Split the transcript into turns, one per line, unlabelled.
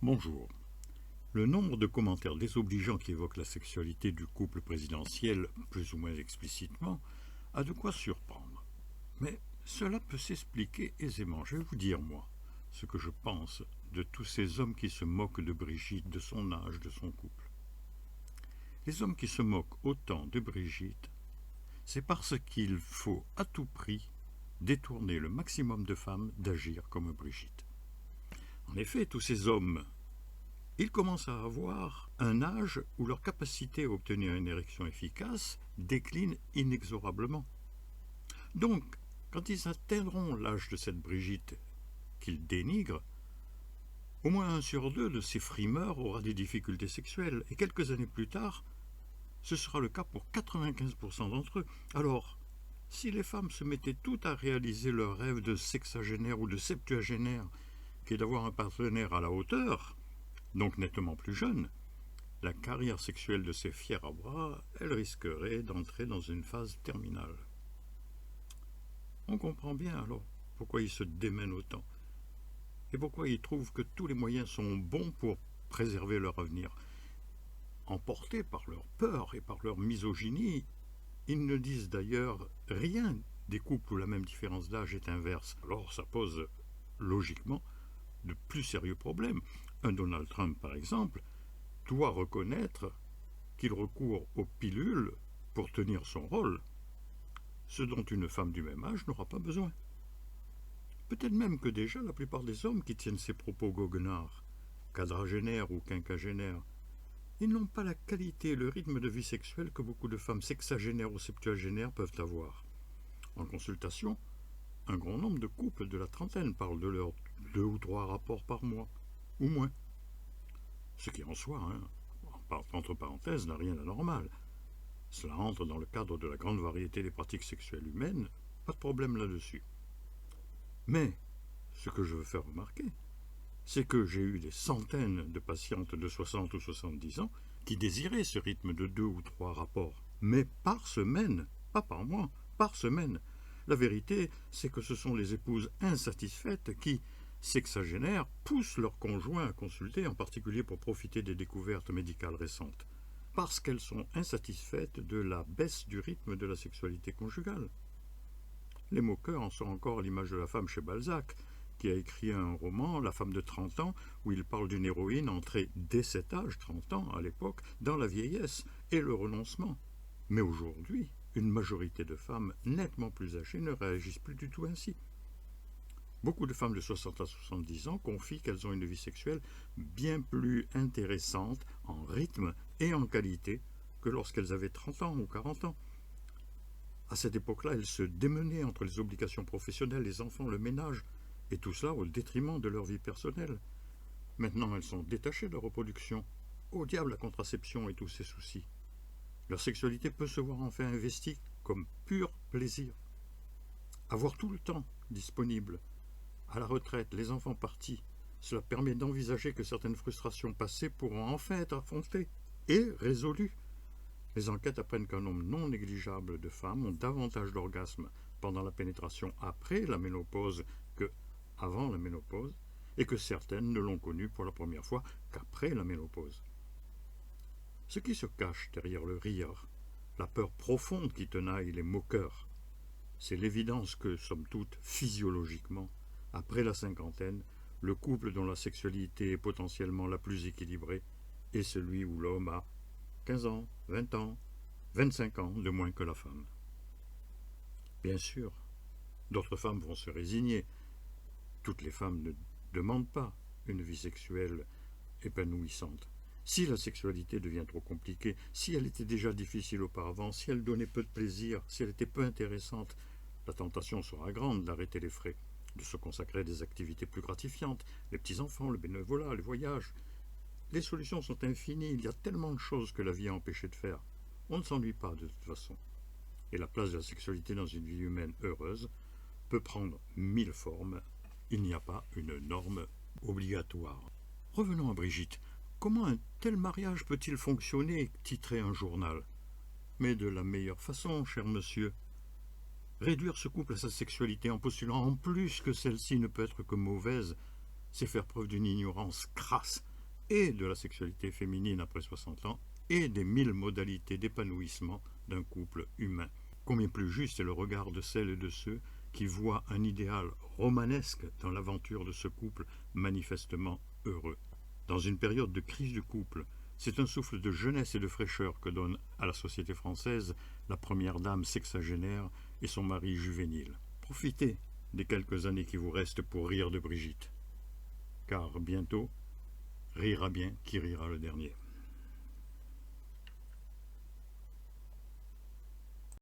Bonjour. Le nombre de commentaires désobligeants qui évoquent la sexualité du couple présidentiel, plus ou moins explicitement, a de quoi surprendre. Mais cela peut s'expliquer aisément. Je vais vous dire, moi, ce que je pense de tous ces hommes qui se moquent de Brigitte, de son âge, de son couple. Les hommes qui se moquent autant de Brigitte, c'est parce qu'il faut à tout prix détourner le maximum de femmes d'agir comme Brigitte. En effet, tous ces hommes, ils commencent à avoir un âge où leur capacité à obtenir une érection efficace décline inexorablement. Donc, quand ils atteindront l'âge de cette Brigitte qu'ils dénigrent, au moins 1 sur 2 de ces frimeurs aura des difficultés sexuelles, et quelques années plus tard, ce sera le cas pour 95% d'entre eux. Alors, si les femmes se mettaient toutes à réaliser leur rêve de sexagénaire ou de septuagénaire, qui est d'avoir un partenaire à la hauteur, donc nettement plus jeune, la carrière sexuelle de ces fiers à bras, elle risquerait d'entrer dans une phase terminale. On comprend bien alors pourquoi ils se démènent autant, et pourquoi ils trouvent que tous les moyens sont bons pour préserver leur avenir. Emportés par leur peur et par leur misogynie, ils ne disent d'ailleurs rien des couples où la même différence d'âge est inverse. Alors ça pose logiquement de plus sérieux problèmes. Un Donald Trump, par exemple, doit reconnaître qu'il recourt aux pilules pour tenir son rôle, ce dont une femme du même âge n'aura pas besoin. Peut-être même que déjà la plupart des hommes qui tiennent ces propos goguenards, quadragénaires ou quinquagénaires, ils n'ont pas la qualité et le rythme de vie sexuelle que beaucoup de femmes sexagénaires ou septuagénaires peuvent avoir. En consultation, un grand nombre de couples de la trentaine parlent de leurs 2 ou 3 rapports par mois, ou moins. Ce qui en soi, entre parenthèses, n'a rien d'anormal. Cela entre dans le cadre de la grande variété des pratiques sexuelles humaines, pas de problème là-dessus. Mais, ce que je veux faire remarquer, c'est que j'ai eu des centaines de patientes de 60 ou 70 ans qui désiraient ce rythme de 2 ou 3 rapports, mais par semaine, pas par mois, par semaine. La vérité, c'est que ce sont les épouses insatisfaites qui, sexagénaires, poussent leurs conjoints à consulter, en particulier pour profiter des découvertes médicales récentes, parce qu'elles sont insatisfaites de la baisse du rythme de la sexualité conjugale. Les moqueurs en sont encore à l'image de la femme chez Balzac, qui a écrit un roman, La femme de 30 ans, où il parle d'une héroïne entrée dès cet âge, 30 ans à l'époque, dans la vieillesse et le renoncement. Mais aujourd'hui, une majorité de femmes nettement plus âgées ne réagissent plus du tout ainsi. Beaucoup de femmes de 60 à 70 ans confient qu'elles ont une vie sexuelle bien plus intéressante en rythme et en qualité que lorsqu'elles avaient 30 ans ou 40 ans. À cette époque-là, elles se démenaient entre les obligations professionnelles, les enfants, le ménage, et tout cela au détriment de leur vie personnelle. Maintenant, elles sont détachées de leur reproduction. Au diable la contraception et tous ses soucis. Leur sexualité peut se voir enfin investie comme pur plaisir. Avoir tout le temps disponible, à la retraite, les enfants partis, cela permet d'envisager que certaines frustrations passées pourront enfin être affrontées et résolues. Les enquêtes apprennent qu'un nombre non négligeable de femmes ont davantage d'orgasmes pendant la pénétration après la ménopause que avant la ménopause, et que certaines ne l'ont connue pour la première fois qu'après la ménopause. Ce qui se cache derrière le rire, la peur profonde qui tenaille les moqueurs, c'est l'évidence que, somme toute, physiologiquement, après la cinquantaine, le couple dont la sexualité est potentiellement la plus équilibrée est celui où l'homme a 15 ans, 20 ans, 25 ans de moins que la femme. Bien sûr, d'autres femmes vont se résigner. Toutes les femmes ne demandent pas une vie sexuelle épanouissante. Si la sexualité devient trop compliquée, si elle était déjà difficile auparavant, si elle donnait peu de plaisir, si elle était peu intéressante, la tentation sera grande d'arrêter les frais, de se consacrer à des activités plus gratifiantes, les petits-enfants, le bénévolat, les voyages. Les solutions sont infinies, il y a tellement de choses que la vie a empêché de faire. On ne s'ennuie pas de toute façon. Et la place de la sexualité dans une vie humaine heureuse peut prendre 1000 formes. Il n'y a pas une norme obligatoire. Revenons à Brigitte. Comment un tel mariage peut-il fonctionner, titrait un journal? Mais de la meilleure façon, cher monsieur. Réduire ce couple à sa sexualité en postulant en plus que celle-ci ne peut être que mauvaise, c'est faire preuve d'une ignorance crasse et de la sexualité féminine après 60 ans et des 1000 modalités d'épanouissement d'un couple humain. Combien plus juste est le regard de celles et de ceux qui voient un idéal romanesque dans l'aventure de ce couple manifestement heureux. Dans une période de crise du couple, c'est un souffle de jeunesse et de fraîcheur que donne à la société française la première dame sexagénaire et son mari juvénile. Profitez des quelques années qui vous restent pour rire de Brigitte. Car bientôt, rira bien qui rira le dernier.